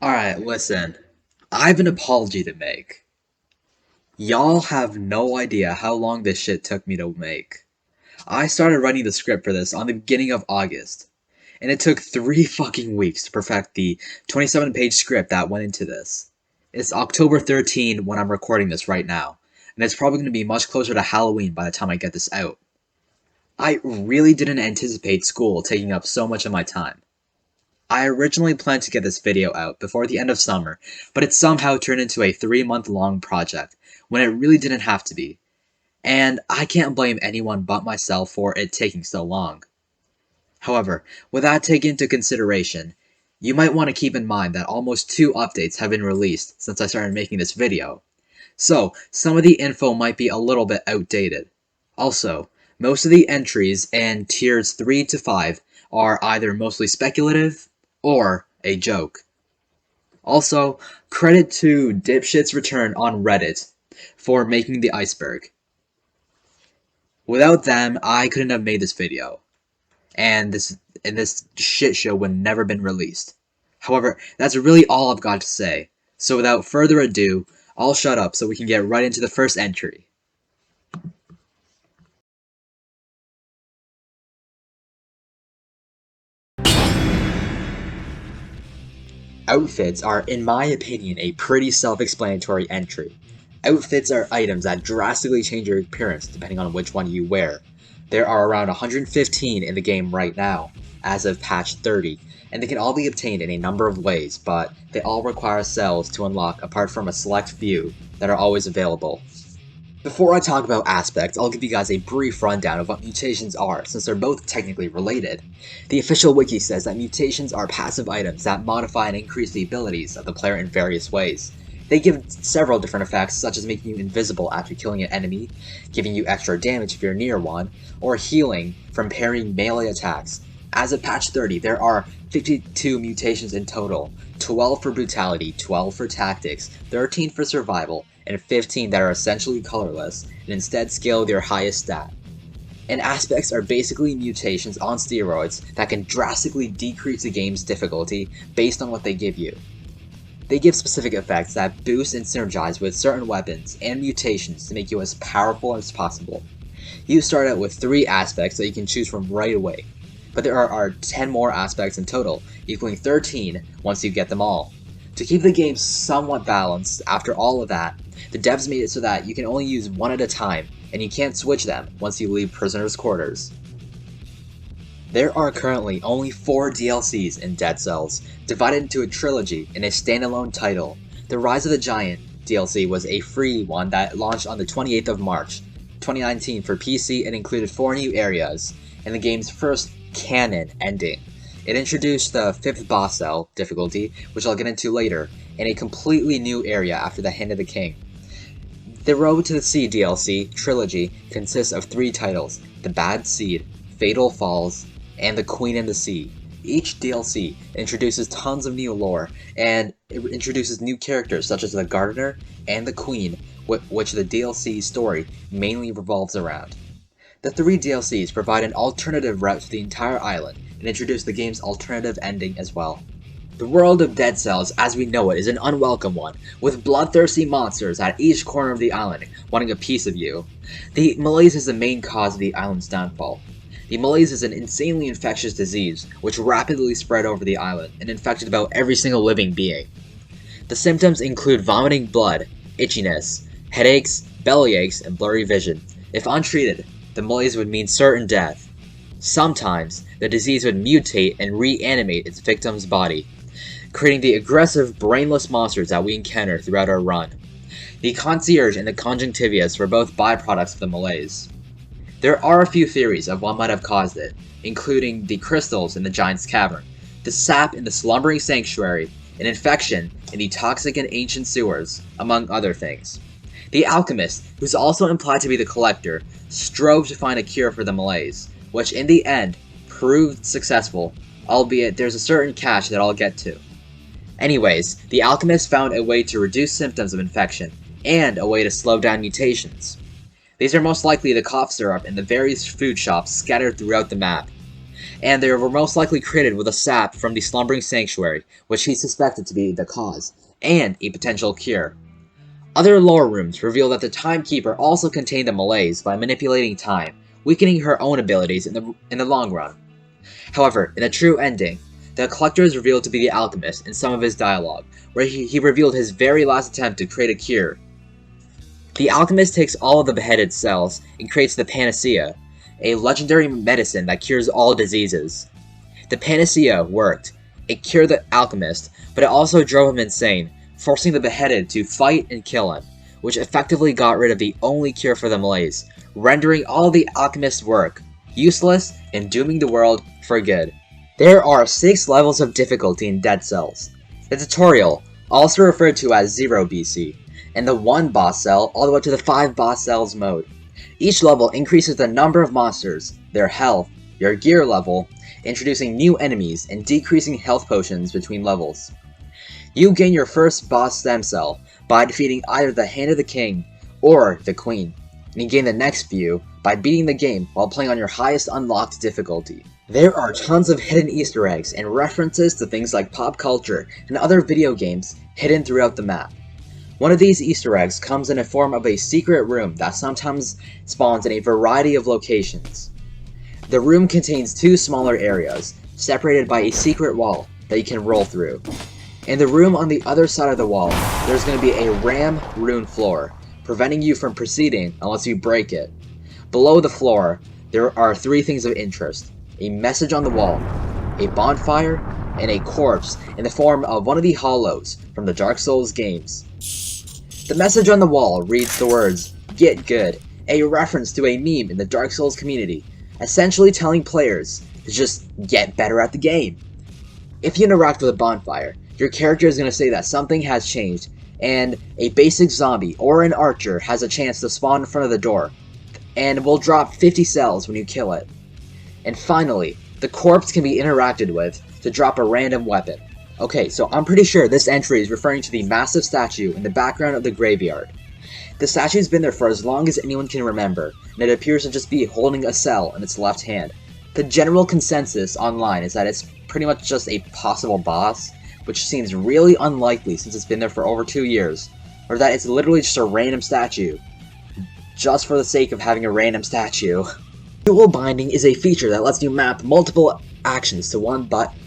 Alright, listen. I have an apology to make. Y'all have no idea how long this shit took me to make. I started writing the script for this on the beginning of August, and it took 3 fucking weeks to perfect the 27-page script that went into this. It's October 13 when I'm recording this right now, and it's probably going to be much closer to Halloween by the time I get this out. I really didn't anticipate school taking up so much of my time. I originally planned to get this video out before the end of summer, but it somehow turned into a 3-month-long project, when it really didn't have to be. And I can't blame anyone but myself for it taking so long. However, with that taken into consideration, you might want to keep in mind that almost 2 updates have been released since I started making this video. So, some of the info might be a little bit outdated. Also, most of the entries in tiers 3 to 5 are either mostly speculative or a joke. Also, credit to dipshitsreturn on Reddit for making the Iceberg. Without them, I couldn't have made this video, and this shit show would never been released. However, that's really all I've got to say. So without further ado, I'll shut up so we can get right into the first entry. Outfits are, in my opinion, a pretty self-explanatory entry. Outfits are items that drastically change your appearance depending on which one you wear. There are around 115 in the game right now, as of patch 30, and they can all be obtained in a number of ways, but they all require cells to unlock apart from a select few that are always available. Before I talk about aspects, I'll give you guys a brief rundown of what mutations are, since they're both technically related. The official wiki says that mutations are passive items that modify and increase the abilities of the player in various ways. They give several different effects, such as making you invisible after killing an enemy, giving you extra damage if you're near one, or healing from parrying melee attacks. As of patch 30, there are 52 mutations in total, 12 for brutality, 12 for tactics, 13 for survival, and 15 that are essentially colorless, and instead scale with your highest stat. And aspects are basically mutations on steroids that can drastically decrease the game's difficulty based on what they give you. They give specific effects that boost and synergize with certain weapons and mutations to make you as powerful as possible. You start out with 3 aspects that you can choose from right away, but there are 10 more aspects in total, equaling 13 once you get them all. To keep the game somewhat balanced after all of that, the devs made it so that you can only use one at a time, and you can't switch them once you leave prisoners' quarters. There are currently only 4 DLCs in Dead Cells, divided into a trilogy in a standalone title. The Rise of the Giant DLC was a free one that launched on the 28th of March, 2019 for PC and included 4 new areas, and the game's first canon ending. It introduced the 5th boss cell difficulty, which I'll get into later, and a completely new area after the Hand of the King. The Road to the Sea DLC trilogy consists of 3 titles: The Bad Seed, Fatal Falls, and The Queen and the Sea. Each DLC introduces tons of new lore, and it introduces new characters such as the Gardener and the Queen, which the DLC story mainly revolves around. The 3 DLCs provide an alternative route to the entire island, and introduce the game's alternative ending as well. The world of Dead Cells as we know it is an unwelcome one, with bloodthirsty monsters at each corner of the island wanting a piece of you. The malaise is the main cause of the island's downfall. The malaise is an insanely infectious disease, which rapidly spread over the island and infected about every single living being. The symptoms include vomiting blood, itchiness, headaches, bellyaches, and blurry vision. If untreated, the malaise would mean certain death. Sometimes, the disease would mutate and reanimate its victim's body, creating the aggressive, brainless monsters that we encounter throughout our run. The concierge and the conjunctivitis were both byproducts of the malaise. There are a few theories of what might have caused it, including the crystals in the Giant's Cavern, the sap in the slumbering sanctuary, an infection in the toxic and ancient sewers, among other things. The alchemist, who's also implied to be the collector, strove to find a cure for the malaise, which in the end proved successful, albeit there's a certain catch that I'll get to. Anyways, the alchemist found a way to reduce symptoms of infection, and a way to slow down mutations. These are most likely the cough syrup in the various food shops scattered throughout the map. and they were most likely created with a sap from the slumbering sanctuary, which he suspected to be the cause, and a potential cure. Other lore rooms reveal that the Timekeeper also contained the Malaise by manipulating time, weakening her own abilities in the long run. However, in the true ending, the Collector is revealed to be the Alchemist in some of his dialogue, where he revealed his very last attempt to create a cure. The Alchemist takes all of the beheaded cells and creates the Panacea, a legendary medicine that cures all diseases. The Panacea worked. It cured the Alchemist, but it also drove him insane, forcing the beheaded to fight and kill him, which effectively got rid of the only cure for the Malaise, rendering all the Alchemist's work useless and dooming the world for good. There are 6 levels of difficulty in Dead Cells. The tutorial, also referred to as 0 BC, and the 1 boss cell all the way to the 5 boss cells mode. Each level increases the number of monsters, their health, your gear level, introducing new enemies and decreasing health potions between levels. You gain your first boss stem cell by defeating either the Hand of the King or the Queen, and you gain the next few by beating the game while playing on your highest unlocked difficulty. There are tons of hidden Easter eggs and references to things like pop culture and other video games hidden throughout the map. One of these Easter eggs comes in the form of a secret room that sometimes spawns in a variety of locations. The room contains 2 smaller areas, separated by a secret wall that you can roll through. In the room on the other side of the wall, there's going to be a ram rune floor, preventing you from proceeding unless you break it. Below the floor, there are 3 things of interest: a message on the wall, a bonfire, and a corpse in the form of one of the hollows from the Dark Souls games. The message on the wall reads the words, "Get good," a reference to a meme in the Dark Souls community, essentially telling players to just get better at the game. If you interact with a bonfire, your character is going to say that something has changed, and a basic zombie or an archer has a chance to spawn in front of the door, and will drop 50 cells when you kill it. And finally, the corpse can be interacted with to drop a random weapon. Okay, so I'm pretty sure this entry is referring to the massive statue in the background of the graveyard. The statue's been there for as long as anyone can remember, and it appears to just be holding a cell in its left hand. The general consensus online is that it's pretty much just a possible boss, which seems really unlikely since it's been there for over 2 years, or that it's literally just a random statue, just for the sake of having a random statue. Dual binding is a feature that lets you map multiple actions to one button.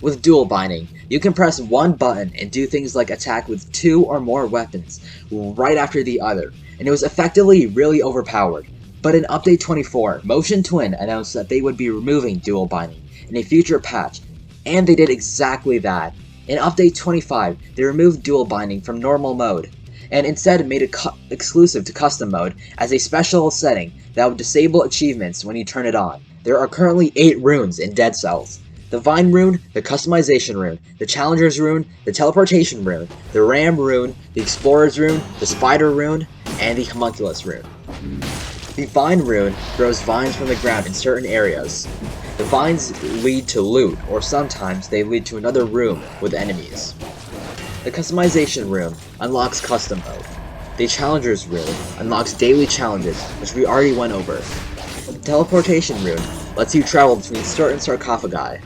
With dual binding, you can press one button and do things like attack with 2 or more weapons right after the other, and it was effectively really overpowered. But in Update 24, Motion Twin announced that they would be removing dual binding in a future patch, and they did exactly that. In Update 25, they removed dual binding from normal mode, and instead made it exclusive to custom mode as a special setting that would disable achievements when you turn it on. There are currently 8 runes in Dead Cells: the Vine rune, the Customization rune, the Challenger's rune, the Teleportation rune, the Ram rune, the Explorer's rune, the Spider rune, and the Homunculus rune. The Vine rune grows vines from the ground in certain areas. The vines lead to loot, or sometimes they lead to another room with enemies. The Customization rune unlocks custom mode. The Challenger's rune unlocks daily challenges, which we already went over. The Teleportation rune lets you travel between certain sarcophagi.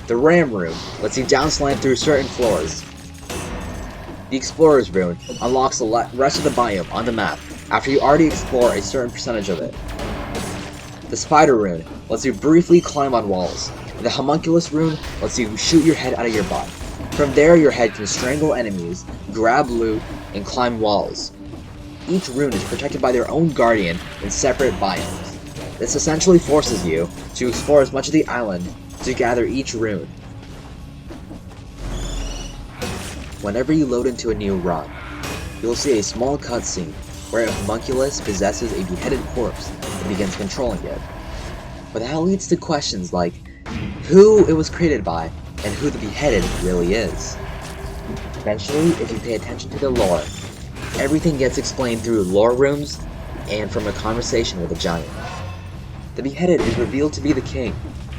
The Ram rune lets you downslant through certain floors. The Explorer's rune unlocks the rest of the biome on the map after you already explore a certain percentage of it. The Spider rune lets you briefly climb on walls. The Homunculus rune lets you shoot your head out of your butt. From there, your head can strangle enemies, grab loot, and climb walls. Each rune is protected by their own guardian in separate biomes. This essentially forces you to explore as much of the island to gather each rune. Whenever you load into a new run, you'll see a small cutscene where a homunculus possesses a beheaded corpse and begins controlling it. But that leads to questions like who it was created by and who the beheaded really is. Eventually, if you pay attention to the lore, everything gets explained through lore rooms and from a conversation with a giant. The beheaded is revealed to be the king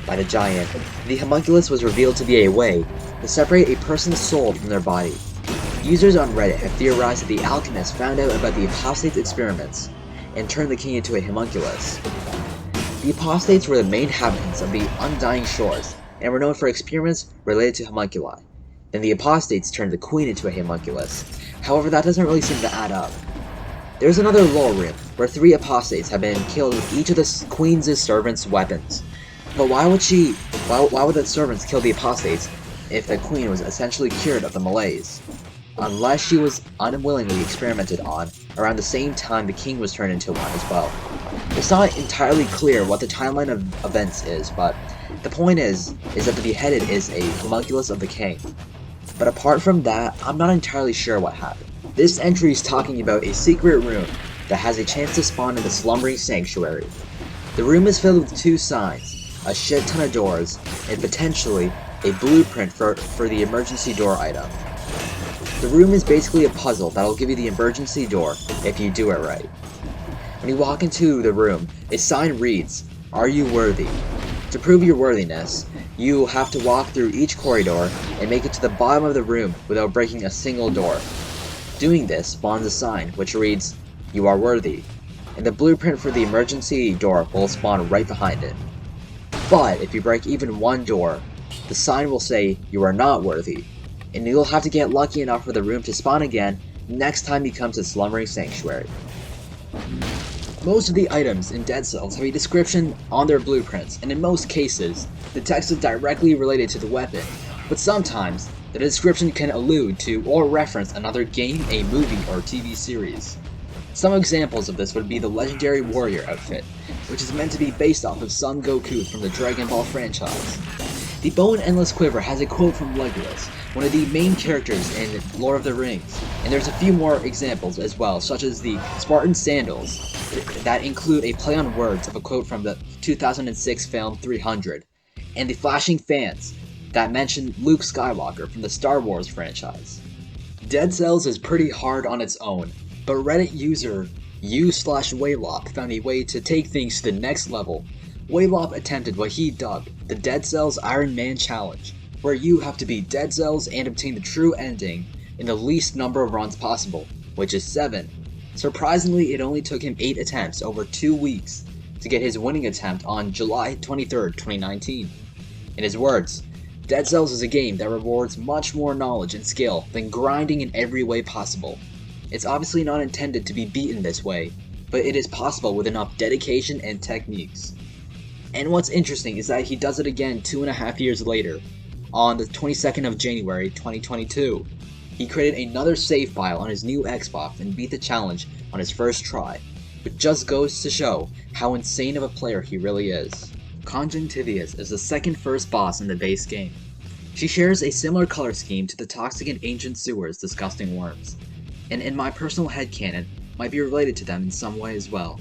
by the giant. The homunculus was revealed to be a way to separate a person's soul from their body. Users on Reddit have theorized that the alchemist found out about the apostate's experiments and turned the king into a homunculus. The apostates were the main inhabitants of the Undying Shores, and were known for experiments related to homunculi. Then the apostates turned the queen into a homunculus. However, that doesn't really seem to add up. There's another lore room, where 3 apostates have been killed with each of the queen's servants' weapons. But why would the servants kill the apostates if the queen was essentially cured of the malaise? Unless she was unwillingly experimented on around the same time the king was turned into one as well. It's not entirely clear what the timeline of events is, but the point is that the beheaded is a homunculus of the king. But apart from that, I'm not entirely sure what happened. This entry is talking about a secret room that has a chance to spawn in the slumbering sanctuary. The room is filled with 2 signs, a shit ton of doors, and potentially a blueprint for the emergency door item. The room is basically a puzzle that'll give you the emergency door if you do it right. When you walk into the room, a sign reads, "Are you worthy?" To prove your worthiness, you have to walk through each corridor and make it to the bottom of the room without breaking a single door. Doing this spawns a sign which reads, "You are worthy," and the blueprint for the emergency door will spawn right behind it. But if you break even one door, the sign will say, "You are not worthy," and you'll have to get lucky enough for the room to spawn again next time you come to the slumbering sanctuary. Most of the items in Dead Cells have a description on their blueprints, and in most cases, the text is directly related to the weapon, but sometimes the description can allude to or reference another game, a movie, or TV series. Some examples of this would be the legendary warrior outfit, which is meant to be based off of Son Goku from the Dragon Ball franchise. The bow and endless quiver has a quote from Legolas, one of the main characters in Lord of the Rings, and there's a few more examples as well, such as the Spartan sandals, that include a play on words of a quote from the 2006 film 300, and the flashing fans that mention Luke Skywalker from the Star Wars franchise. Dead Cells is pretty hard on its own, but Reddit user u/Waylllop found a way to take things to the next level. Waylllop attempted what he dubbed the Dead Cells Iron Man Challenge, where you have to beat Dead Cells and obtain the true ending in the least number of runs possible, which is 7. Surprisingly, it only took him 8 attempts over 2 weeks to get his winning attempt on July 23rd, 2019. In his words, Dead Cells is a game that rewards much more knowledge and skill than grinding in every way possible. It's obviously not intended to be beaten this way, but it is possible with enough dedication and techniques. And what's interesting is that he does it again 2.5 years later, on the 22nd of January 2022. He created another save file on his new Xbox and beat the challenge on his first try, which just goes to show how insane of a player he really is. Conjunctivius is the second first boss in the base game. She shares a similar color scheme to the toxic and ancient sewers disgusting worms, and in my personal headcanon, might be related to them in some way as well.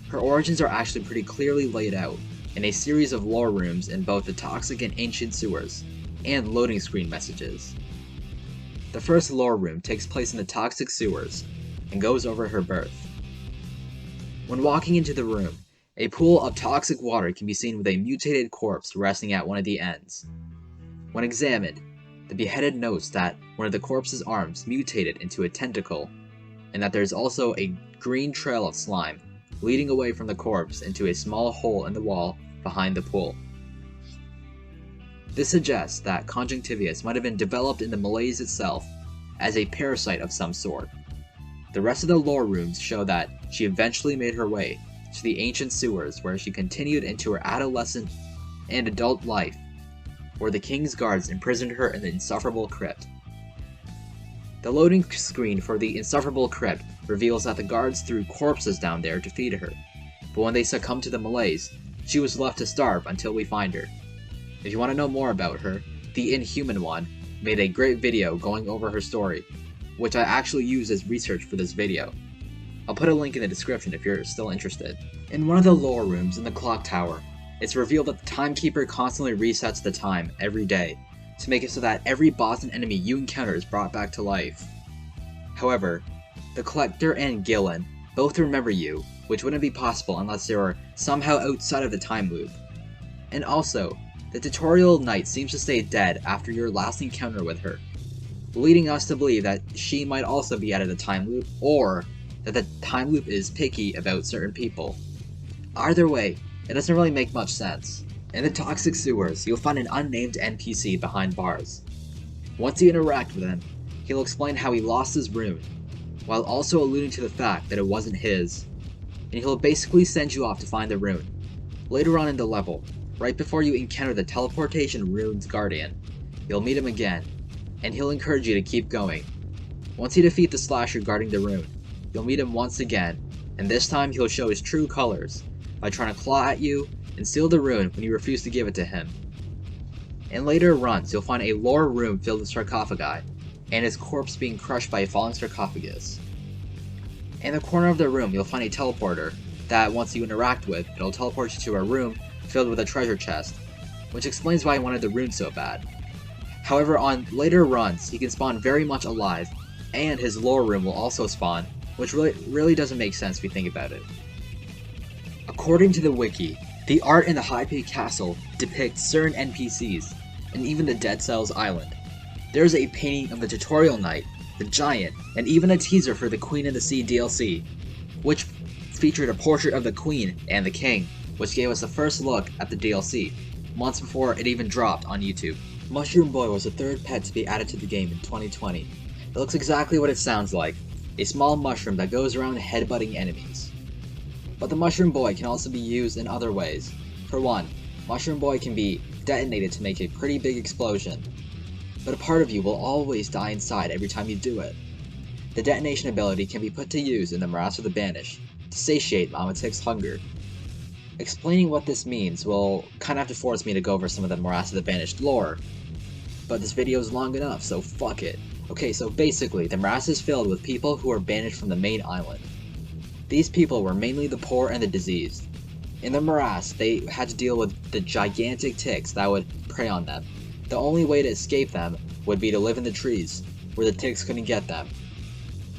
Her origins are actually pretty clearly laid out in a series of lore rooms in both the toxic and ancient sewers, and loading screen messages. The first lore room takes place in the toxic sewers, and goes over her birth. When walking into the room, a pool of toxic water can be seen with a mutated corpse resting at one of the ends. When examined, the beheaded notes that one of the corpse's arms mutated into a tentacle, and that there is also a green trail of slime leading away from the corpse into a small hole in the wall behind the pool. This suggests that Conjunctivius might have been developed in the malaise itself as a parasite of some sort. The rest of the lore rooms show that she eventually made her way to the ancient sewers, where she continued into her adolescent and adult life, where the king's guards imprisoned her in the insufferable crypt. The loading screen for the insufferable crypt reveals that the guards threw corpses down there to feed her, but when they succumbed to the malaise, she was left to starve until we find her. If you want to know more about her, the Inhuman One made a great video going over her story, which I actually used as research for this video. I'll put a link in the description if you're still interested. In one of the lore rooms in the clock tower, it's revealed that the timekeeper constantly resets the time every day to make it so that every boss and enemy you encounter is brought back to life. However, the Collector and Gillen both remember you, which wouldn't be possible unless they were somehow outside of the time loop. And also, the tutorial knight seems to stay dead after your last encounter with her, leading us to believe that she might also be out of the time loop, or that the time loop is picky about certain people. Either way, It doesn't really make much sense. In the toxic sewers, you'll find an unnamed NPC behind bars. Once you interact with him, he'll explain how he lost his rune, while also alluding to the fact that it wasn't his, and he'll basically send you off to find the rune. Later on in the level, right before you encounter the teleportation rune's guardian, you'll meet him again, and he'll encourage you to keep going. Once you defeat the slasher guarding the rune, you'll meet him once again, and this time he'll show his true colors by trying to claw at you and steal the rune when you refuse to give it to him. In later runs, you'll find a lore room filled with sarcophagi, and his corpse being crushed by a falling sarcophagus. In the corner of the room, you'll find a teleporter that, once you interact with, it'll teleport you to a room filled with a treasure chest, which explains why I wanted the rune so bad. However, on later runs, he can spawn very much alive, and his lore room will also spawn, which really doesn't make sense if you think about it. According to the wiki, the art in the High Peak Castle depicts certain NPCs, and even the Dead Cells Island. There's a painting of the Tutorial Knight, the Giant, and even a teaser for the Queen of the Sea DLC, which featured a portrait of the Queen and the King, which gave us the first look at the DLC, months before it even dropped on YouTube. Mushroom Boy was the third pet to be added to the game in 2020. It looks exactly what it sounds like, a small mushroom that goes around headbutting enemies. But the Mushroom Boy can also be used in other ways. For one, Mushroom Boy can be detonated to make a pretty big explosion, but a part of you will always die inside every time you do it. The detonation ability can be put to use in the Morass of the Banished to satiate Mama Tick's hunger. Explaining what this means will kinda have to force me to go over some of the Morass of the Banished lore, but this video is long enough, so fuck it. Okay, so basically, the Morass is filled with people who are banished from the main island. These people were mainly the poor and the diseased. In the Morass, they had to deal with the gigantic ticks that would prey on them. The only way to escape them would be to live in the trees, where the ticks couldn't get them.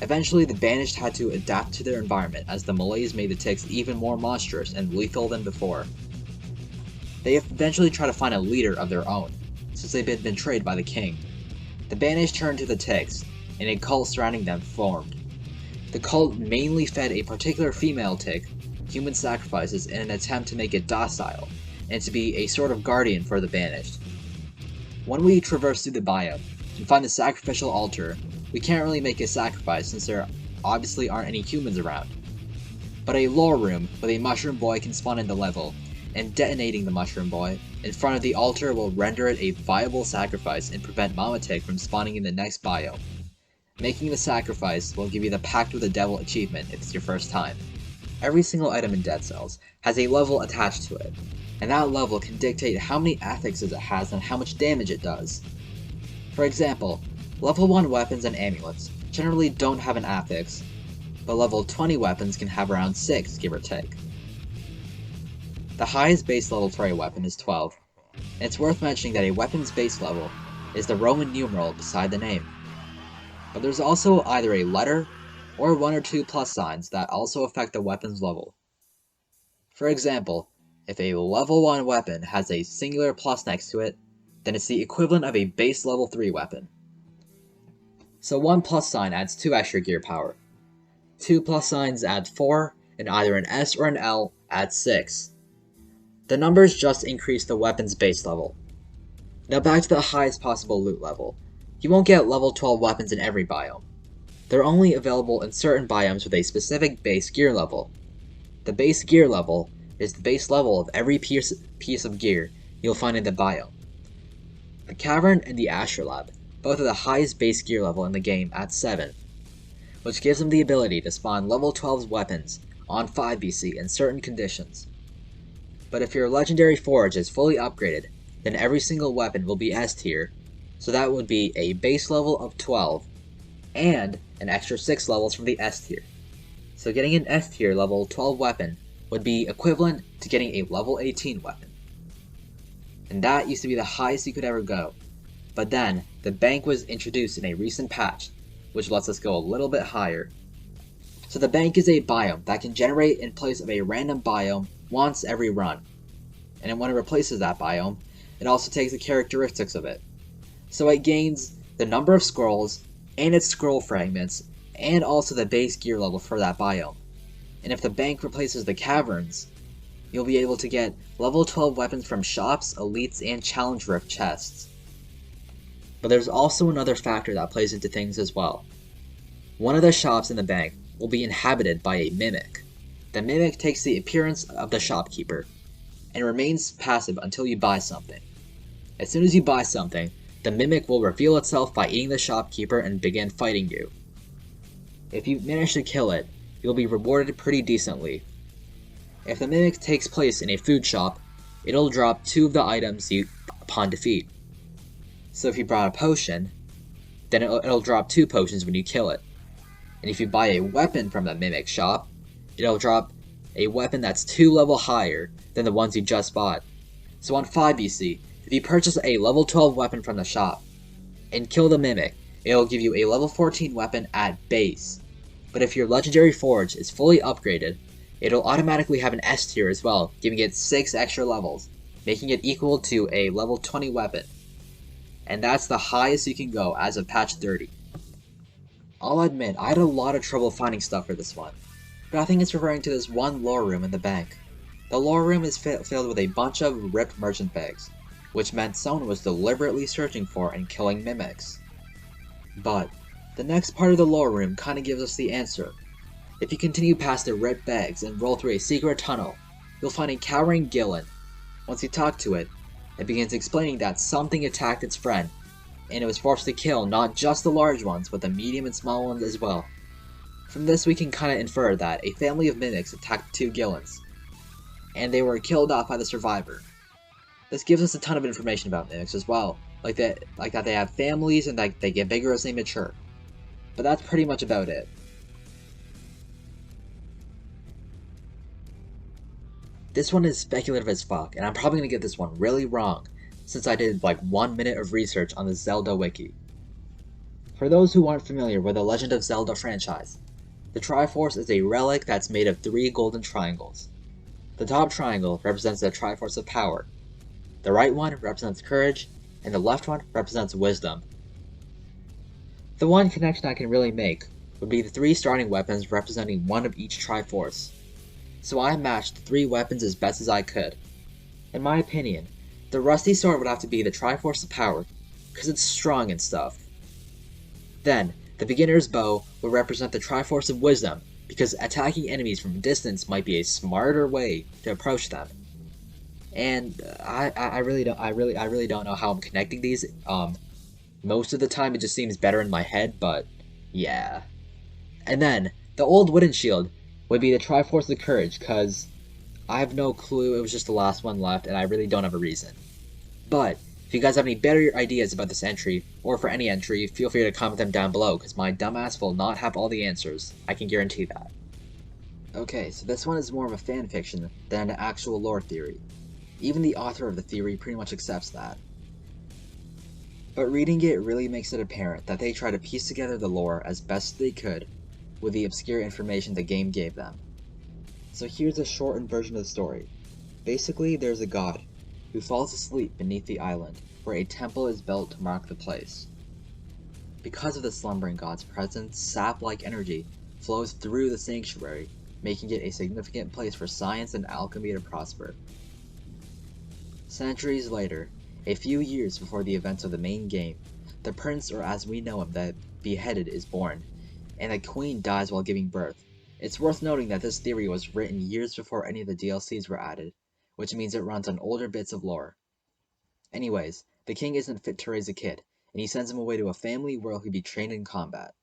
Eventually, the Banished had to adapt to their environment as the malaise made the ticks even more monstrous and lethal than before. They eventually tried to find a leader of their own, since they'd been betrayed by the king. The Banished turned to the ticks, and a cult surrounding them formed. The cult mainly fed a particular female tick human sacrifices in an attempt to make it docile, and to be a sort of guardian for the Banished. When we traverse through the biome and find the sacrificial altar, we can't really make a sacrifice since there obviously aren't any humans around. But a lore room with a Mushroom Boy can spawn in the level, and detonating the Mushroom Boy in front of the altar will render it a viable sacrifice and prevent Mama Tick from spawning in the next biome. Making the sacrifice will give you the Pact with the Devil achievement if it's your first time. Every single item in Dead Cells has a level attached to it, and that level can dictate how many affixes it has and how much damage it does. For example, level 1 weapons and amulets generally don't have an affix, but level 20 weapons can have around 6, give or take. The highest base level for a weapon is 12, and it's worth mentioning that a weapon's base level is the Roman numeral beside the name. But there's also either a letter or 1 or 2 plus signs that also affect the weapon's level. For example, if a level 1 weapon has a singular plus next to it, then it's the equivalent of a base level 3 weapon. So 1 plus sign adds 2 extra gear power. 2 plus signs add 4, and either an S or an L adds 6. The numbers just increase the weapon's base level. Now back to the highest possible loot level. You won't get level 12 weapons in every biome. They're only available in certain biomes with a specific base gear level. The base gear level is the base level of every piece of gear you'll find in the biome. The Cavern and the Astrolabe both have the highest base gear level in the game at 7, which gives them the ability to spawn level 12 weapons on 5BC in certain conditions. But if your legendary forge is fully upgraded, then every single weapon will be S tier, so that would be a base level of 12, and an extra 6 levels from the S tier. So getting an S tier level 12 weapon would be equivalent to getting a level 18 weapon. And that used to be the highest you could ever go. But then, the bank was introduced in a recent patch, which lets us go a little bit higher. So the bank is a biome that can generate in place of a random biome once every run. And then when it replaces that biome, it also takes the characteristics of it. So it gains the number of scrolls, and its scroll fragments, and also the base gear level for that biome. And if the bank replaces the caverns, You'll be able to get level 12 weapons from shops, elites, and challenge rift chests. But there's also another factor that plays into things as well. One of the shops in the bank will be inhabited by a mimic. The mimic takes the appearance of the shopkeeper and remains passive until you buy something. As soon as you buy something, the mimic will reveal itself by eating the shopkeeper and begin fighting you. If you manage to kill it, you'll be rewarded pretty decently. If the mimic takes place in a food shop, it'll drop 2 of the items upon defeat. So if you brought a potion, then it'll drop 2 potions when you kill it. And if you buy a weapon from the mimic shop, it'll drop a weapon that's 2 level higher than the ones you just bought. So on 5BC, if you purchase a level 12 weapon from the shop and kill the mimic, it'll give you a level 14 weapon at base. But if your legendary forge is fully upgraded, it'll automatically have an S tier as well, giving it 6 extra levels, making it equal to a level 20 weapon. And that's the highest you can go as of patch 30. I'll admit, I had a lot of trouble finding stuff for this one, but I think it's referring to this one lore room in the bank. The lore room is filled with a bunch of ripped merchant bags, which meant someone was deliberately searching for and killing mimics. But the next part of the lore room kinda gives us the answer. If you continue past the ripped bags and roll through a secret tunnel, you'll find a cowering Gillen. Once you talk to it, it begins explaining that something attacked its friend, and it was forced to kill not just the large ones, but the medium and small ones as well. From this we can kinda infer that a family of mimics attacked 2 Gillens, and they were killed off by the survivor. This gives us a ton of information about mimics as well, like that they have families and that they get bigger as they mature. But that's pretty much about it. This one is speculative as fuck, and I'm probably gonna get this one really wrong, since I did like 1 minute of research on the Zelda wiki. For those who aren't familiar with the Legend of Zelda franchise, the Triforce is a relic that's made of 3 golden triangles. The top triangle represents the Triforce of Power, the right one represents courage, and the left one represents wisdom. The one connection I can really make would be the 3 starting weapons representing one of each Triforce. So I matched the 3 weapons as best as I could. In my opinion, the rusty sword would have to be the Triforce of Power, because it's strong and stuff. Then, the beginner's bow would represent the Triforce of Wisdom, because attacking enemies from a distance might be a smarter way to approach them. And I really don't know how I'm connecting these. Most of the time it just seems better in my head, but yeah. And then, the old wooden shield would be the Triforce of Courage, cause I have no clue, it was just the last one left, and I really don't have a reason. But, if you guys have any better ideas about this entry, or for any entry, feel free to comment them down below, cause my dumbass will not have all the answers, I can guarantee that. Okay, so this one is more of a fanfiction than an actual lore theory. Even the author of the theory pretty much accepts that. But reading it really makes it apparent that they try to piece together the lore as best they could with the obscure information the game gave them. So here's a shortened version of the story. Basically, there's a god who falls asleep beneath the island, where a temple is built to mark the place. Because of the slumbering god's presence, sap-like energy flows through the sanctuary, making it a significant place for science and alchemy to prosper. Centuries later, a few years before the events of the main game, the prince, or as we know him, the beheaded, is born, and the queen dies while giving birth. It's worth noting that this theory was written years before any of the DLCs were added, which means it runs on older bits of lore. Anyways, the king isn't fit to raise a kid, and he sends him away to a family where he'll be trained in combat.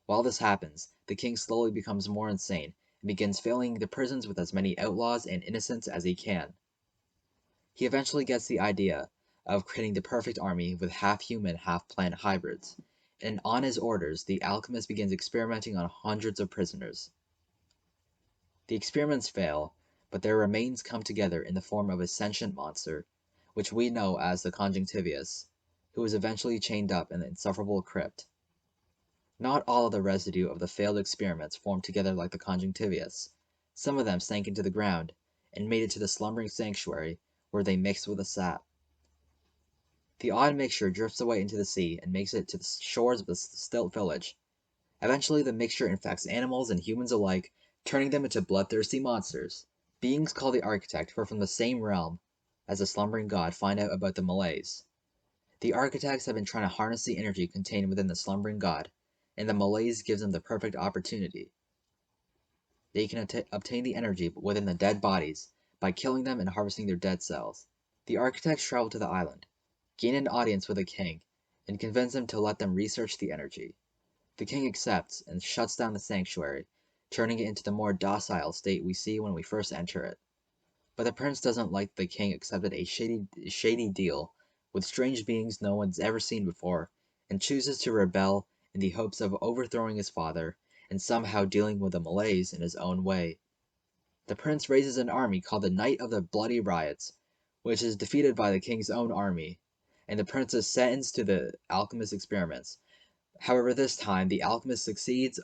While this happens, the king slowly becomes more insane, and begins filling the prisons with as many outlaws and innocents as he can. He eventually gets the idea of creating the perfect army with half-human, half-plant hybrids, and on his orders, the alchemist begins experimenting on hundreds of prisoners. The experiments fail, but their remains come together in the form of a sentient monster, which we know as the Conjunctivius, who is eventually chained up in the insufferable crypt. Not all of the residue of the failed experiments formed together like the Conjunctivius. Some of them sank into the ground, and made it to the slumbering sanctuary, where they mixed with the sap. The odd mixture drifts away into the sea and makes it to the shores of the Stilt village. Eventually the mixture infects animals and humans alike, turning them into bloodthirsty monsters. Beings called the Architect, who are from the same realm as the slumbering god, find out about the Malays. The Architects have been trying to harness the energy contained within the slumbering god, and the Malays gives them the perfect opportunity. They can obtain the energy within the dead bodies by killing them and harvesting their dead cells. The Architects travel to the island, gain an audience with the king, and convince him to let them research the energy. The king accepts and shuts down the sanctuary, turning it into the more docile state we see when we first enter it. But the prince doesn't like the king accepted a shady deal with strange beings no one's ever seen before, and chooses to rebel in the hopes of overthrowing his father and somehow dealing with the Malays in his own way. The prince raises an army called the Night of the Bloody Riots, which is defeated by the king's own army, and the prince is sentenced to the alchemist experiments. However, this time, the alchemist succeeds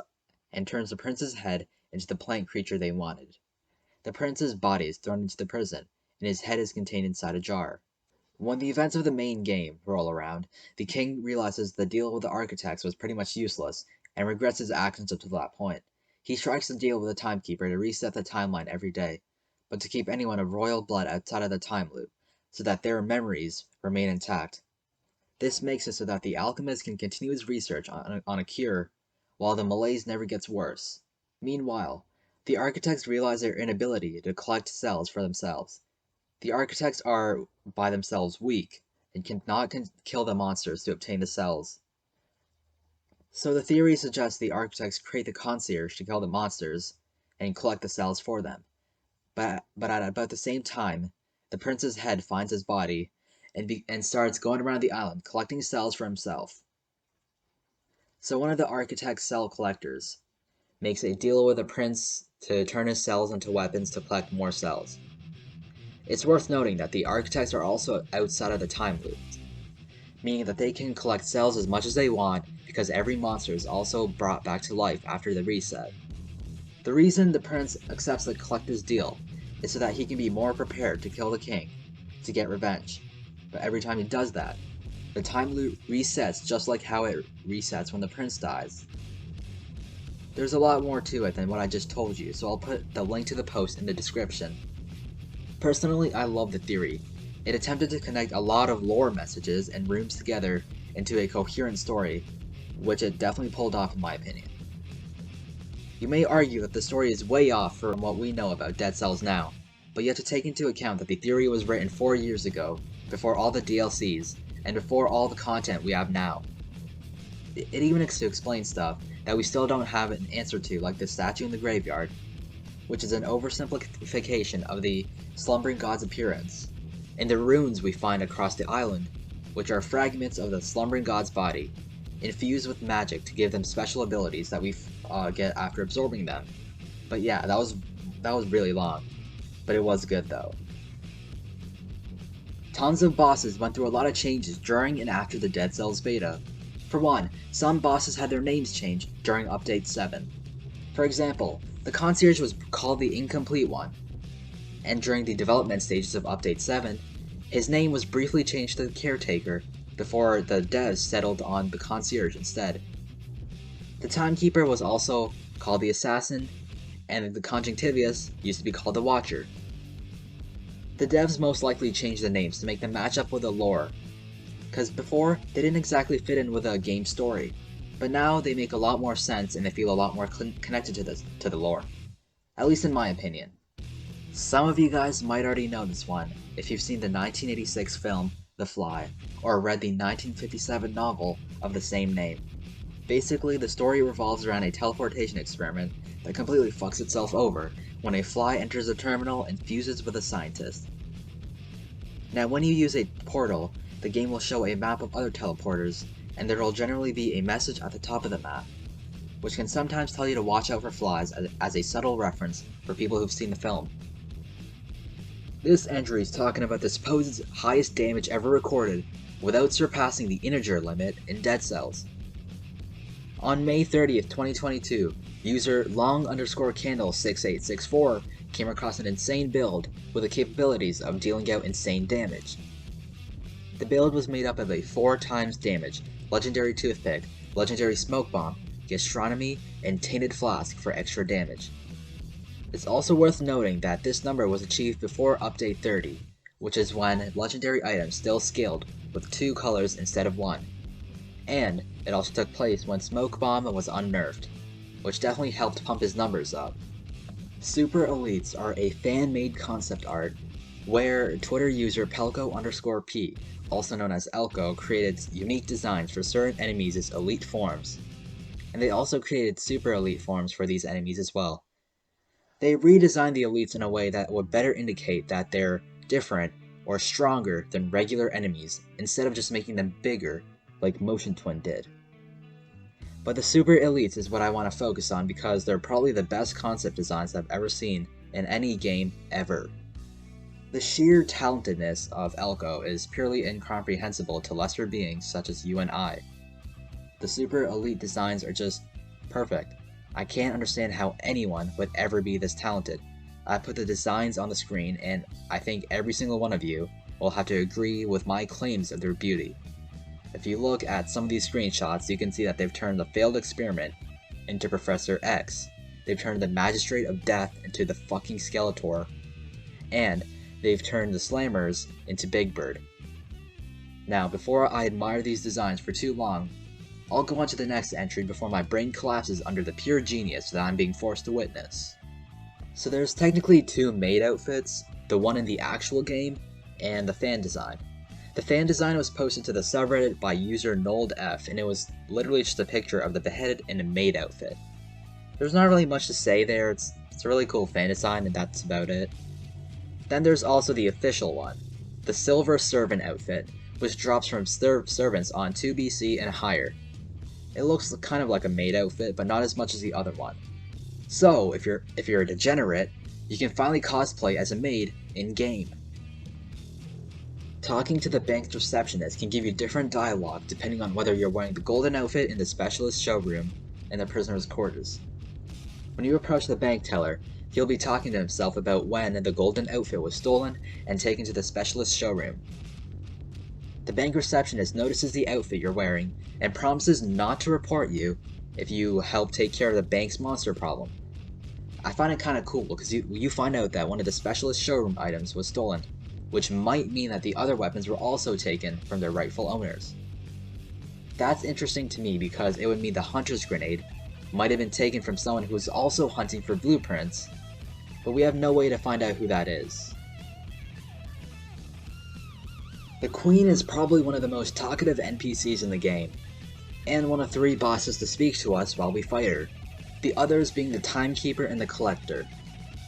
and turns the prince's head into the plant creature they wanted. The prince's body is thrown into the prison, and his head is contained inside a jar. When the events of the main game roll around, the king realizes the deal with the Architects was pretty much useless, and regrets his actions up to that point. He strikes a deal with the Timekeeper to reset the timeline every day, but to keep anyone of royal blood outside of the time loop, so that their memories remain intact. This makes it so that the alchemist can continue his research on a cure, while the malaise never gets worse. Meanwhile, the Architects realize their inability to collect cells for themselves. The Architects are, by themselves, weak, and cannot kill the monsters to obtain the cells. So the theory suggests the Architects create the concierge to kill the monsters, and collect the cells for them. But at about the same time, the prince's head finds his body, and starts going around the island collecting cells for himself. So one of the Architect's cell collectors makes a deal with the prince to turn his cells into weapons to collect more cells. It's worth noting that the Architects are also outside of the time loop, meaning that they can collect cells as much as they want because every monster is also brought back to life after the reset. The reason the prince accepts the collector's deal is so that he can be more prepared to kill the king, to get revenge. But every time he does that, the time loop resets just like how it resets when the prince dies. There's a lot more to it than what I just told you, so I'll put the link to the post in the description. Personally, I love the theory. It attempted to connect a lot of lore messages and rooms together into a coherent story, which it definitely pulled off in my opinion. You may argue that the story is way off from what we know about dead cells now, but you have to take into account that the theory was written 4 years ago, before all the DLCs, and before all the content we have now. It even explains stuff that we still don't have an answer to, like the statue in the graveyard, which is an oversimplification of the slumbering god's appearance, and the runes we find across the island, which are fragments of the slumbering god's body, infused with magic to give them special abilities that we get after absorbing them. But yeah, that was really long, but it was good though. Tons of bosses went through a lot of changes during and after the Dead Cells beta. For one, some bosses had their names changed during Update 7. For example, the concierge was called the Incomplete One, and during the development stages of Update 7, his name was briefly changed to the Caretaker before the devs settled on the concierge instead. The Timekeeper was also called the Assassin, and the Conjunctivius used to be called the Watcher. The devs most likely changed the names to make them match up with the lore, because before, they didn't exactly fit in with a game story, but now they make a lot more sense and they feel a lot more connected to the lore, at least in my opinion. Some of you guys might already know this one if you've seen the 1986 film The Fly, or read the 1957 novel of the same name. Basically, the story revolves around a teleportation experiment that completely fucks itself over when a fly enters a terminal and fuses with a scientist. Now, when you use a portal, the game will show a map of other teleporters, and there will generally be a message at the top of the map, which can sometimes tell you to watch out for flies as a subtle reference for people who've seen the film. This entry is talking about the supposed highest damage ever recorded without surpassing the integer limit in Dead Cells. On May 30th, 2022, user long_candle6864 came across an insane build with the capabilities of dealing out insane damage. The build was made up of a 4x damage, legendary toothpick, legendary smoke bomb, gastronomy, and tainted flask for extra damage. It's also worth noting that this number was achieved before Update 30, which is when legendary items still scaled with 2 colors instead of 1. And it also took place when Smoke Bomb was unnerfed, which definitely helped pump his numbers up. Super Elites are a fan-made concept art where Twitter user Pelko_P, also known as Elko, created unique designs for certain enemies' elite forms. And they also created super elite forms for these enemies as well. They redesigned the elites in a way that would better indicate that they're different or stronger than regular enemies, instead of just making them bigger like Motion Twin did. But the super elites is what I want to focus on because they're probably the best concept designs I've ever seen in any game ever. The sheer talentedness of Elko is purely incomprehensible to lesser beings such as you and I. The super elite designs are just perfect. I can't understand how anyone would ever be this talented. I put the designs on the screen and I think every single one of you will have to agree with my claims of their beauty. If you look at some of these screenshots, you can see that they've turned the failed experiment into Professor X. They've turned the Magistrate of Death into the fucking Skeletor. And they've turned the Slammers into Big Bird. Now, before I admire these designs for too long, I'll go on to the next entry before my brain collapses under the pure genius that I'm being forced to witness. So there's technically 2 made outfits, the one in the actual game, and the fan design. The fan design was posted to the subreddit by user Noldf, and it was literally just a picture of the beheaded in a maid outfit. There's not really much to say there, it's a really cool fan design and that's about it. Then there's also the official one, the Silver Servant outfit, which drops from servants on 2BC and higher. It looks kind of like a maid outfit, but not as much as the other one. So, if you're a degenerate, you can finally cosplay as a maid in-game. Talking to the bank's receptionist can give you different dialogue depending on whether you're wearing the golden outfit in the specialist showroom in the prisoner's quarters. When you approach the bank teller, he'll be talking to himself about when the golden outfit was stolen and taken to the specialist showroom. The bank receptionist notices the outfit you're wearing and promises not to report you if you help take care of the bank's monster problem. I find it kinda cool because you find out that one of the specialist showroom items was stolen, which might mean that the other weapons were also taken from their rightful owners. That's interesting to me because it would mean the hunter's grenade might have been taken from someone who was also hunting for blueprints, but we have no way to find out who that is. The Queen is probably one of the most talkative NPCs in the game, and one of 3 bosses to speak to us while we fight her, the others being the Timekeeper and the Collector.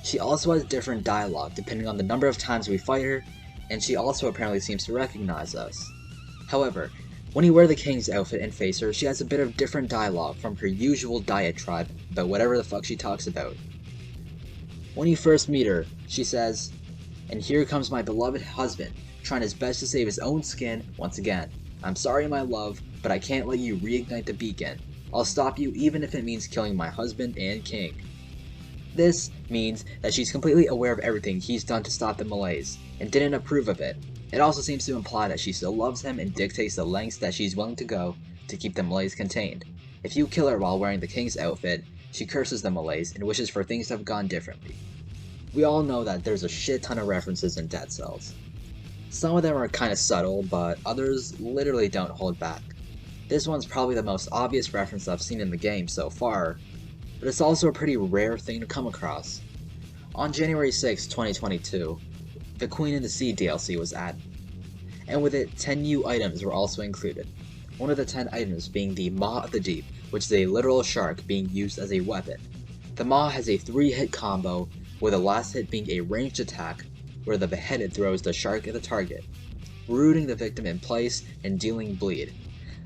She also has different dialogue depending on the number of times we fight her, and she also apparently seems to recognize us. However, when you wear the King's outfit and face her, she has a bit of different dialogue from her usual diatribe about whatever the fuck she talks about. When you first meet her, she says, "And here comes my beloved husband, trying his best to save his own skin once again. I'm sorry, my love, but I can't let you reignite the beacon. I'll stop you even if it means killing my husband and king." This means that she's completely aware of everything he's done to stop the Malays, and didn't approve of it. It also seems to imply that she still loves him and dictates the lengths that she's willing to go to keep the Malays contained. If you kill her while wearing the King's outfit, she curses the Malays and wishes for things to have gone differently. We all know that there's a shit ton of references in Dead Cells. Some of them are kinda subtle, but others literally don't hold back. This one's probably the most obvious reference I've seen in the game so far, but it's also a pretty rare thing to come across. On January 6, 2022, the Queen in the Sea DLC was added, and with it 10 new items were also included. One of the 10 items being the Maw of the Deep, which is a literal shark being used as a weapon. The Maw has a 3-hit combo, with the last hit being a ranged attack where the beheaded throws the shark at the target, rooting the victim in place and dealing bleed.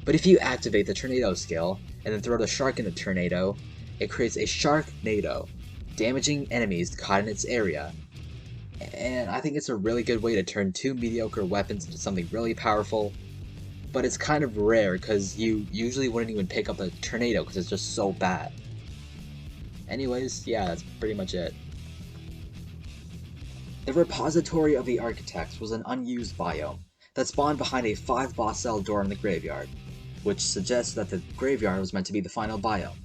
But if you activate the tornado skill and then throw the shark in the tornado, it creates a Sharknado, damaging enemies caught in its area. And I think it's a really good way to turn 2 mediocre weapons into something really powerful, but it's kind of rare because you usually wouldn't even pick up a tornado because it's just so bad. Anyways, yeah, that's pretty much it. The Repository of the Architects was an unused biome that spawned behind a 5-boss cell door in the graveyard, which suggests that the graveyard was meant to be the final biome.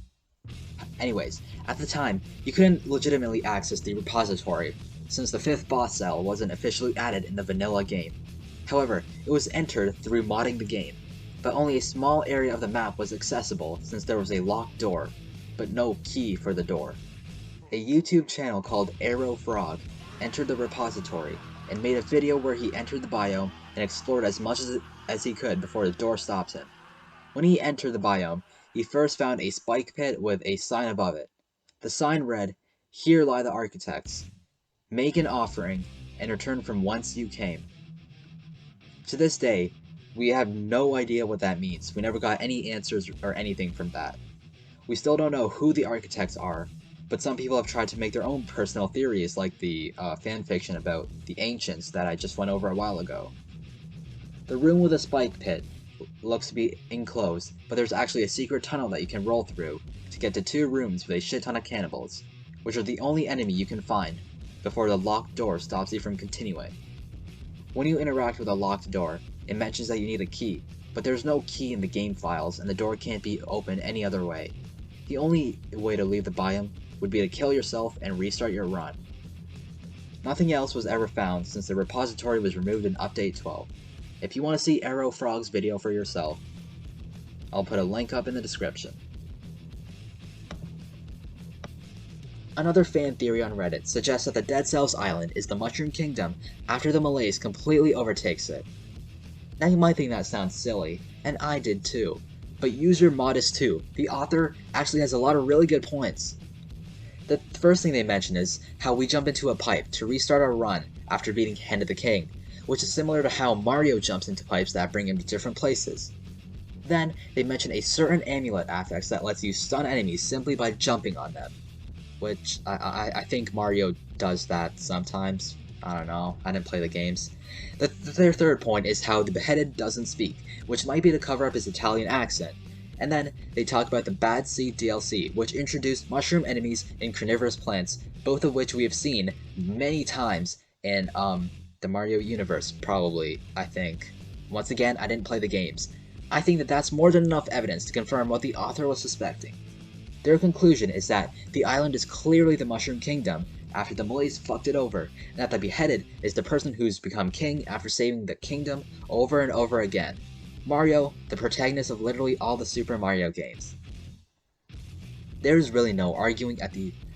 Anyways, at the time, you couldn't legitimately access the repository, since the 5th boss cell wasn't officially added in the vanilla game. However, it was entered through modding the game, but only a small area of the map was accessible since there was a locked door, but no key for the door. A YouTube channel called Arrow Frog entered the repository and made a video where he entered the biome and explored as much as he could before the door stops him. When he entered the biome, he first found a spike pit with a sign above it. The sign read, "Here lie the architects. Make an offering and return from whence you came." To this day, we have no idea what that means. We never got any answers or anything from that. We still don't know who the architects are, but some people have tried to make their own personal theories, like the fanfiction about the ancients that I just went over a while ago. The room with a spike pit looks to be enclosed, but there's actually a secret tunnel that you can roll through to get to 2 rooms with a shit ton of cannibals, which are the only enemy you can find before the locked door stops you from continuing. When you interact with a locked door, it mentions that you need a key, but there's no key in the game files and the door can't be opened any other way. The only way to leave the biome would be to kill yourself and restart your run. Nothing else was ever found since the repository was removed in Update 12. If you want to see Arrow Frog's video for yourself, I'll put a link up in the description. Another fan theory on Reddit suggests that the Dead Cells Island is the Mushroom Kingdom after the Malaise completely overtakes it. Now you might think that sounds silly, and I did too, but user Modest2, the author, actually has a lot of really good points. The first thing they mention is how we jump into a pipe to restart our run after beating Hand of the King, which is similar to how Mario jumps into pipes that bring him to different places. Then, they mention a certain amulet affix that lets you stun enemies simply by jumping on them, which I think Mario does that sometimes. I don't know, I didn't play the games. Their third point is how the beheaded doesn't speak, which might be to cover up his Italian accent. And then, they talk about the Bad Seed DLC, which introduced mushroom enemies and carnivorous plants, both of which we have seen many times in, the Mario universe, probably, I think. Once again, I didn't play the games. I think that that's more than enough evidence to confirm what the author was suspecting. Their conclusion is that the island is clearly the Mushroom Kingdom after the Malaise fucked it over, and that the beheaded is the person who's become king after saving the kingdom over and over again. Mario, the protagonist of literally all the Super Mario games. There is really no arguing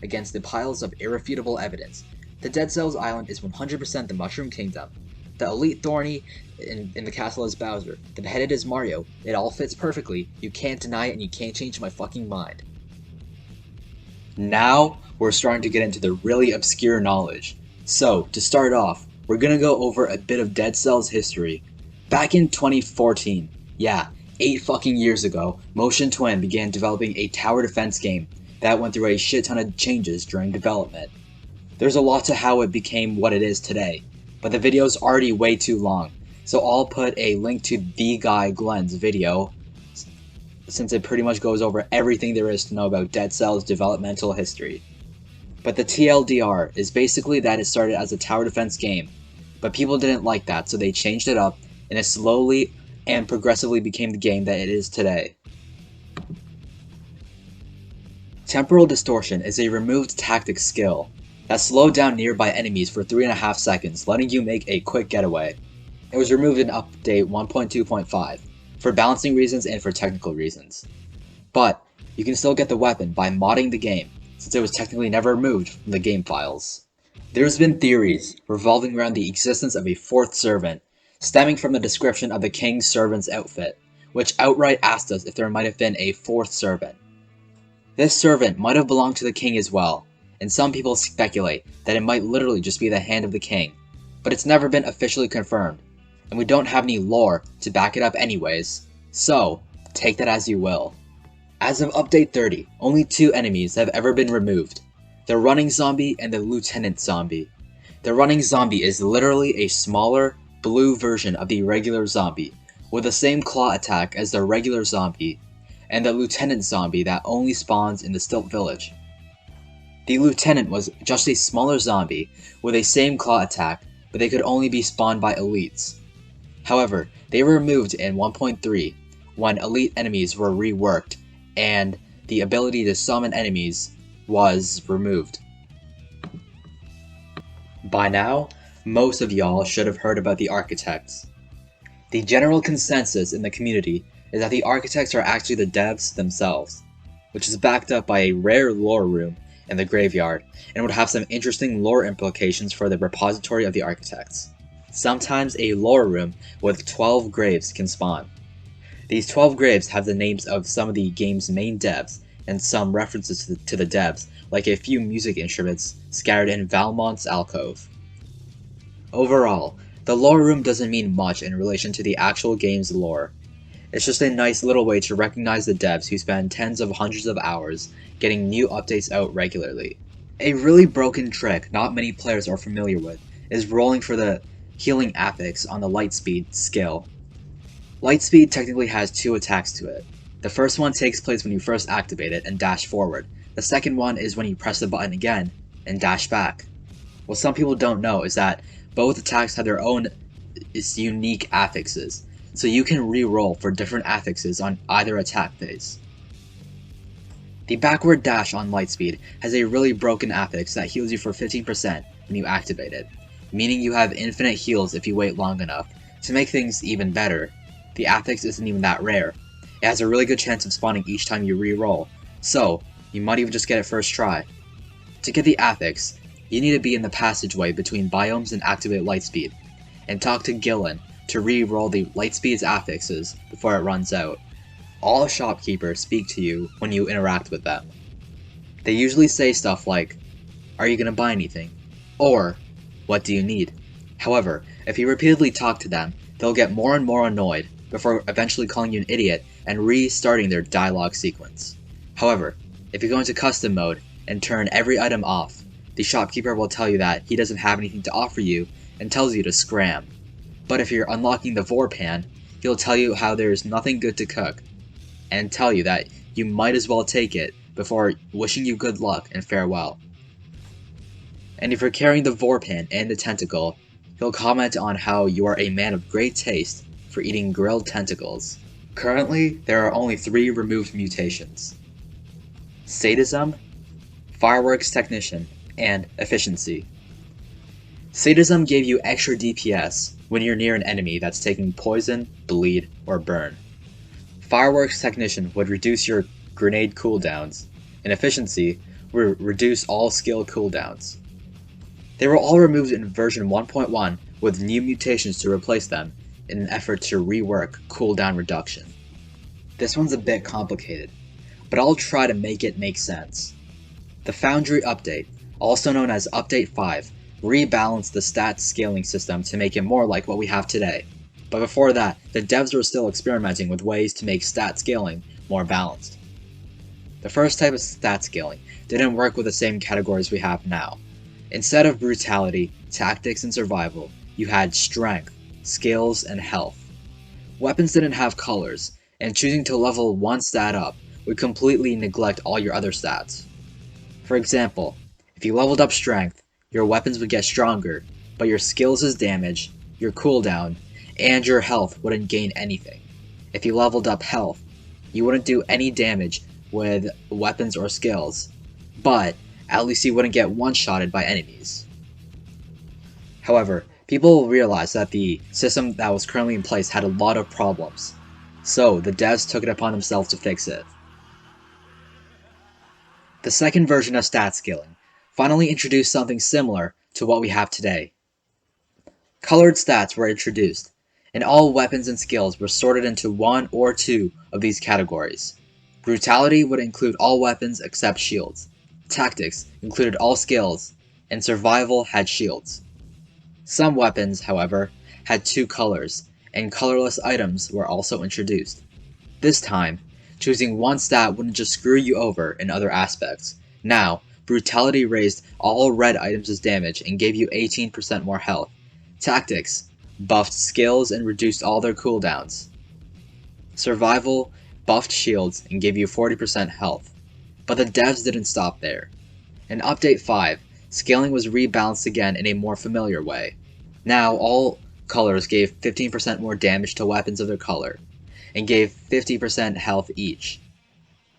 against the piles of irrefutable evidence. The Dead Cells Island is 100% the Mushroom Kingdom. The elite Thorny in the castle is Bowser. The beheaded is Mario. It all fits perfectly. You can't deny it and you can't change my fucking mind. Now, we're starting to get into the really obscure knowledge. So, to start off, we're gonna go over a bit of Dead Cells history. Back in 2014, yeah, 8 fucking years ago, Motion Twin began developing a tower defense game that went through a shit ton of changes during development. There's a lot to how it became what it is today, but the video's already way too long, so I'll put a link to the guy Glenn's video, since it pretty much goes over everything there is to know about Dead Cells' developmental history. But the TLDR is basically that it started as a tower defense game, but people didn't like that, so they changed it up, and it slowly and progressively became the game that it is today. Temporal Distortion is a removed tactic skill that slowed down nearby enemies for 3.5 seconds, letting you make a quick getaway. It was removed in Update 1.2.5, for balancing reasons and for technical reasons. But, you can still get the weapon by modding the game, since it was technically never removed from the game files. There's been theories revolving around the existence of a 4th servant, stemming from the description of the king's servant's outfit, which outright asked us if there might have been a 4th servant. This servant might have belonged to the king as well, and some people speculate that it might literally just be the hand of the king, but it's never been officially confirmed, and we don't have any lore to back it up anyways, so take that as you will. As of Update 30, only 2 enemies have ever been removed, the running zombie and the lieutenant zombie. The running zombie is literally a smaller, blue version of the regular zombie, with the same claw attack as the regular zombie, and the lieutenant zombie that only spawns in the Stilt Village. The lieutenant was just a smaller zombie with the same claw attack, but they could only be spawned by elites. However, they were removed in 1.3 when elite enemies were reworked, and the ability to summon enemies was removed. By now, most of y'all should have heard about the architects. The general consensus in the community is that the architects are actually the devs themselves, which is backed up by a rare lore room in the graveyard, and would have some interesting lore implications for the repository of the architects. Sometimes a lore room with 12 graves can spawn. These 12 graves have the names of some of the game's main devs, and some references to the devs, like a few music instruments scattered in Valmont's alcove. Overall, the lore room doesn't mean much in relation to the actual game's lore. It's just a nice little way to recognize the devs who spend tens of hundreds of hours getting new updates out regularly. A really broken trick not many players are familiar with is rolling for the healing affix on the Lightspeed skill. Lightspeed technically has two attacks to it. The first one takes place when you first activate it and dash forward. The second one is when you press the button again and dash back. What some people don't know is that both attacks have their own unique affixes, so you can re-roll for different affixes on either attack phase. The backward dash on Lightspeed has a really broken affix that heals you for 15% when you activate it, meaning you have infinite heals if you wait long enough. To make things even better, the affix isn't even that rare. It has a really good chance of spawning each time you re-roll, so you might even just get it first try. To get the affix, you need to be in the passageway between biomes and activate Lightspeed, and talk to Gillen to re-roll the Lightspeed's affixes before it runs out. All shopkeepers speak to you when you interact with them. They usually say stuff like, "Are you gonna buy anything?" or "What do you need?" However, if you repeatedly talk to them, they'll get more and more annoyed before eventually calling you an idiot and restarting their dialogue sequence. However, if you go into custom mode and turn every item off, the shopkeeper will tell you that he doesn't have anything to offer you and tells you to scram. But if you're unlocking the Vorpan, he'll tell you how there's nothing good to cook, and tell you that you might as well take it before wishing you good luck and farewell. And if you're carrying the Vorpan and the tentacle, he'll comment on how you are a man of great taste for eating grilled tentacles. Currently, there are only 3 removed mutations: Sadism, Fireworks Technician, and Efficiency. Sadism gave you extra DPS when you're near an enemy that's taking poison, bleed, or burn. Fireworks Technician would reduce your grenade cooldowns, and Efficiency would reduce all skill cooldowns. They were all removed in version 1.1 with new mutations to replace them in an effort to rework cooldown reduction. This one's a bit complicated, but I'll try to make it make sense. The Foundry update, also known as Update 5, rebalanced the stats scaling system to make it more like what we have today. But before that, the devs were still experimenting with ways to make stat scaling more balanced. The first type of stat scaling didn't work with the same categories we have now. Instead of brutality, tactics, and survival, you had strength, skills, and health. Weapons didn't have colors, and choosing to level one stat up would completely neglect all your other stats. For example, if you leveled up strength, your weapons would get stronger, but your skills' damage, your cooldown, and your health wouldn't gain anything. If you leveled up health, you wouldn't do any damage with weapons or skills, but at least you wouldn't get one-shotted by enemies. However, people realized that the system that was currently in place had a lot of problems, so the devs took it upon themselves to fix it. The second version of stat scaling finally introduced something similar to what we have today. Colored stats were introduced, and all weapons and skills were sorted into one or two of these categories. Brutality would include all weapons except shields, tactics included all skills, and survival had shields. Some weapons, however, had 2 colors, and colorless items were also introduced. This time, choosing one stat wouldn't just screw you over in other aspects. Now, brutality raised all red items' damage and gave you 18% more health. Tactics buffed skills and reduced all their cooldowns. Survival buffed shields and gave you 40% health. But the devs didn't stop there. In Update 5, scaling was rebalanced again in a more familiar way. Now, all colors gave 15% more damage to weapons of their color, and gave 50% health each.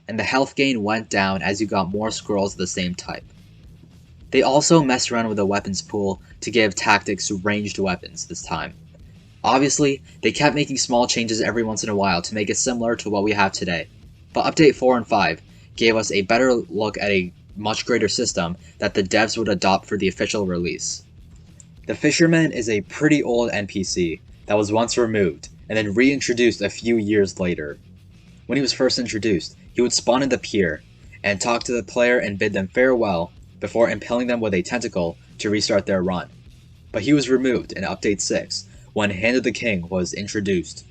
and the health gain went down as you got more scrolls of the same type. They also messed around with the weapons pool to give tactics ranged weapons this time. Obviously, they kept making small changes every once in a while to make it similar to what we have today, but Update 4 and 5 gave us a better look at a much greater system that the devs would adopt for the official release. The Fisherman is a pretty old NPC that was once removed and then reintroduced a few years later. When he was first introduced, he would spawn in the pier and talk to the player and bid them farewell before impaling them with a tentacle to restart their run. But he was removed in Update 6 when Hand of the King was introduced.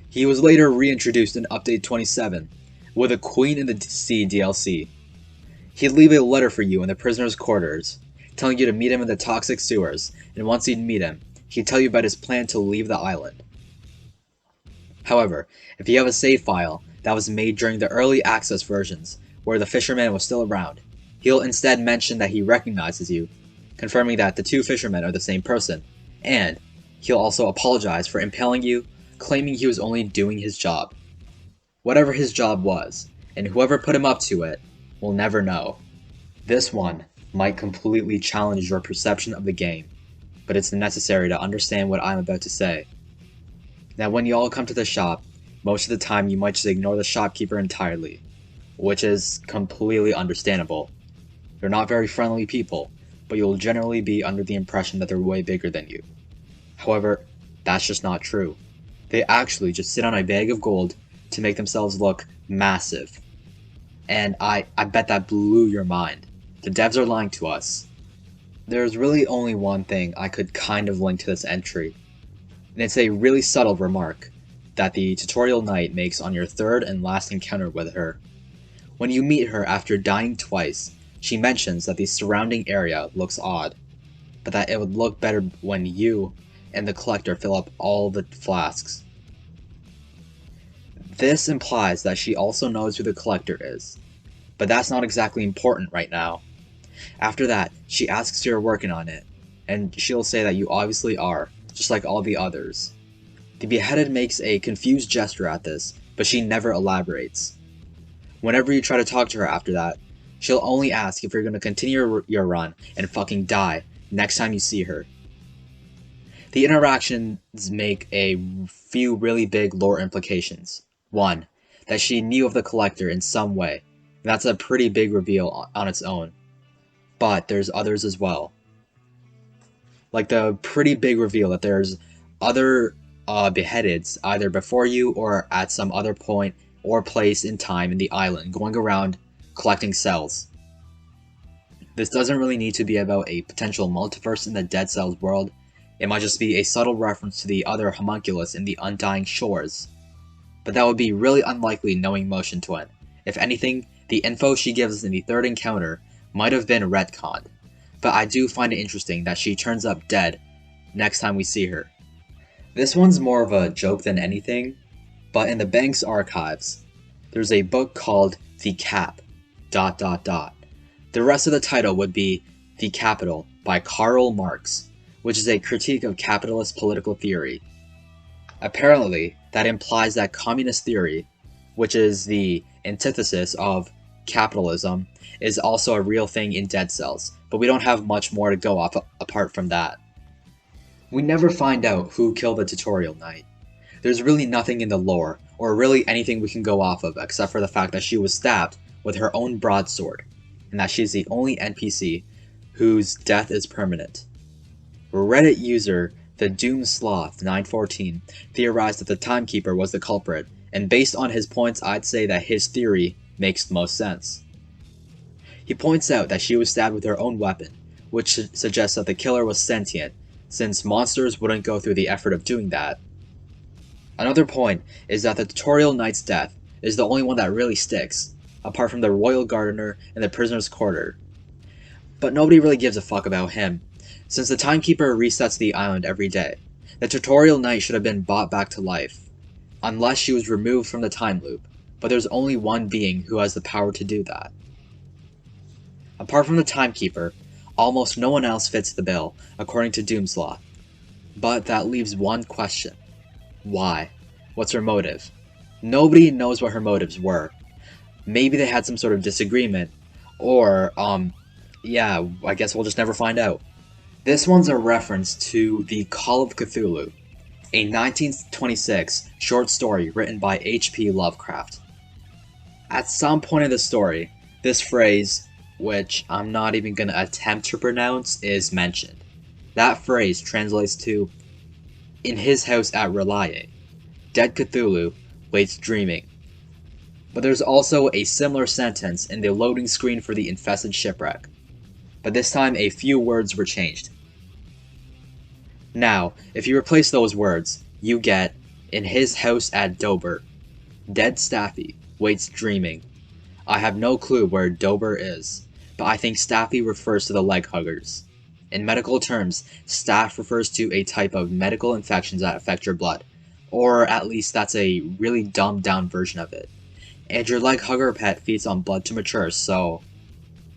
He was later reintroduced in Update 27 with a Queen in the Sea DLC. He'd leave a letter for you in the prisoner's quarters, telling you to meet him in the toxic sewers, and once you'd meet him, he'd tell you about his plan to leave the island. However, if you have a save file that was made during the early access versions, where the fisherman was still around, he'll instead mention that he recognizes you, confirming that the two fishermen are the same person, and he'll also apologize for impaling you, claiming he was only doing his job. Whatever his job was, and whoever put him up to it, will never know. This one might completely challenge your perception of the game, but it's necessary to understand what I'm about to say. Now when you all come to the shop, most of the time you might just ignore the shopkeeper entirely, which is completely understandable. They're not very friendly people, but you'll generally be under the impression that they're way bigger than you. However, that's just not true. They actually just sit on a bag of gold to make themselves look massive. And I bet that blew your mind. The devs are lying to us. There's really only one thing I could kind of link to this entry, and it's a really subtle remark that the tutorial knight makes on your third and last encounter with her. When you meet her after dying twice, she mentions that the surrounding area looks odd, but that it would look better when you and the collector fill up all the flasks. This implies that she also knows who the collector is, but that's not exactly important right now. After that, she asks if you're working on it, and she'll say that you obviously are, just like all the others. The beheaded makes a confused gesture at this, but she never elaborates. Whenever you try to talk to her after that, she'll only ask if you're going to continue your run and fucking die next time you see her. The interactions make a few really big lore implications. One, that she knew of the collector in some way, and that's a pretty big reveal on its own. But there's others as well. Like the pretty big reveal that there's other beheadeds either before you or at some other point or place in time in the island going around collecting cells. This doesn't really need to be about a potential multiverse in the Dead Cells world. It might just be a subtle reference to the other homunculus in the Undying Shores. But that would be really unlikely knowing Motion Twin. If anything, the info she gives us in the third encounter might have been retconned. But I do find it interesting that she turns up dead next time we see her. This one's more of a joke than anything, but in the bank's archives, there's a book called The Cap... The rest of the title would be The Capital by Karl Marx, which is a critique of capitalist political theory. Apparently, that implies that communist theory, which is the antithesis of capitalism, is also a real thing in Dead Cells, but we don't have much more to go off apart from that. We never find out who killed the tutorial knight. There's really nothing in the lore, or really anything we can go off of except for the fact that she was stabbed with her own broadsword, and that she's the only NPC whose death is permanent. Reddit user the Doomsloth 914 theorized that the Timekeeper was the culprit, and based on his points I'd say that his theory makes the most sense. He points out that she was stabbed with her own weapon, which suggests that the killer was sentient, since monsters wouldn't go through the effort of doing that. Another point is that the tutorial knight's death is the only one that really sticks, apart from the royal gardener and the prisoner's quarter. But nobody really gives a fuck about him, since the Timekeeper resets the island every day. The tutorial knight should have been brought back to life, unless she was removed from the time loop, but there's only one being who has the power to do that. Apart from the Timekeeper, almost no one else fits the bill, according to Doomsloth. But that leaves one question. Why? What's her motive? Nobody knows what her motives were. Maybe they had some sort of disagreement, or, yeah, I guess we'll just never find out. This one's a reference to the Call of Cthulhu, a 1926 short story written by H.P. Lovecraft. At some point in the story, this phrase, which I'm not even going to attempt to pronounce, is mentioned. That phrase translates to, "In his house at Relaye, dead Cthulhu waits dreaming." But there's also a similar sentence in the loading screen for the infested shipwreck. But this time a few words were changed. Now, if you replace those words, you get, "In his house at Dober, dead Staffy waits dreaming." I have no clue where Dober is, but I think Staffy refers to the leg huggers. In medical terms, staph refers to a type of medical infections that affect your blood, or at least that's a really dumbed down version of it. And your leg hugger pet feeds on blood to mature, so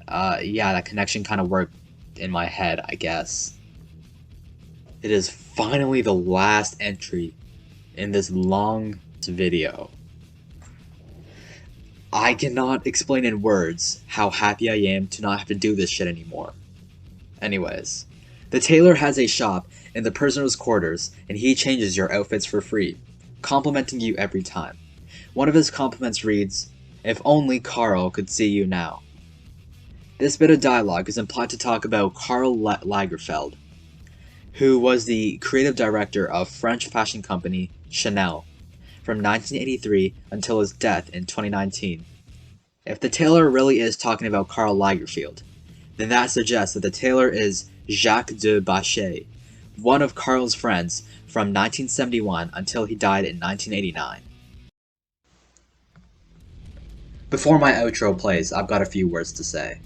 yeah, that connection kind of worked in my head, I guess. It is finally the last entry in this long video. I cannot explain in words how happy I am to not have to do this shit anymore. Anyways, the tailor has a shop in the prisoner's quarters, and he changes your outfits for free, complimenting you every time. One of his compliments reads, "If only Carl could see you now." This bit of dialogue is implied to talk about Karl Lagerfeld, who was the creative director of French fashion company Chanel from 1983 until his death in 2019. If the tailor really is talking about Karl Lagerfeld, then that suggests that the tailor is Jacques de Bachet, one of Karl's friends from 1971 until he died in 1989. Before my outro plays, I've got a few words to say.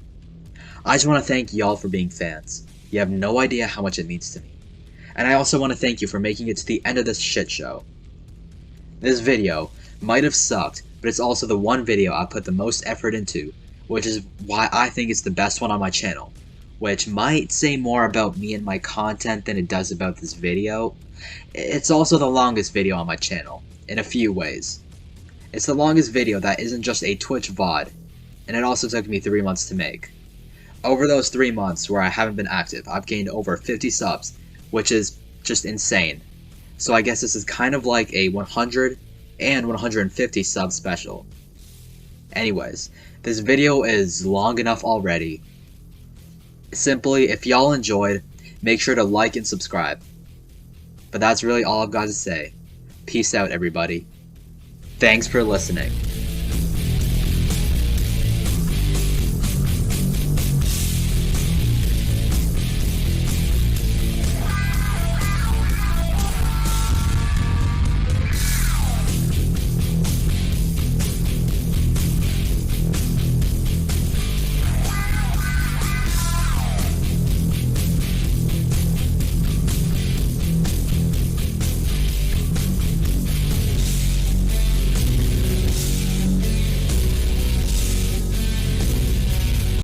I just want to thank y'all for being fans. You have no idea how much it means to me. And I also want to thank you for making it to the end of this shit show. This video might have sucked, but it's also the one video I put the most effort into, which is why I think it's the best one on my channel, which might say more about me and my content than it does about this video. It's also the longest video on my channel, in a few ways. It's the longest video that isn't just a Twitch VOD, and it also took me 3 months to make. Over those 3 months where I haven't been active, I've gained over 50 subs, which is just insane. So I guess this is kind of like a 100 and 150 sub special. Anyways, this video is long enough already. Simply, if y'all enjoyed, make sure to like and subscribe. But that's really all I've got to say. Peace out, everybody. Thanks for listening.